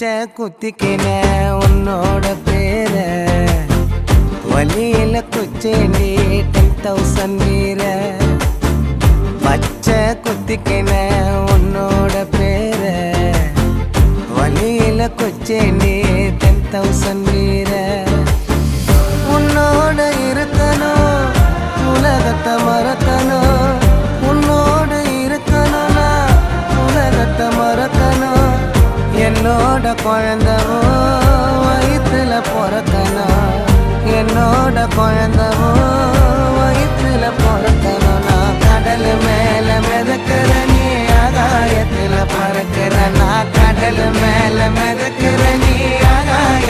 பச்சை குத்திக்கின உன்னோட பேர வலியில குச்சேண்டி 10,000 வீர பச்சை குத்திக்கின உன்னோட பேர வலியில குச்சேண்டி 10,000 வீர உன்னோட இருக்கணும் உலகத்தை மறக்கணும் உன்னோட இருக்கணும்னா உலகத்தை மறக்கணும் என்னோட குழந்தவோ வயிற்றுல பிறக்கணும் என்னோட குழந்த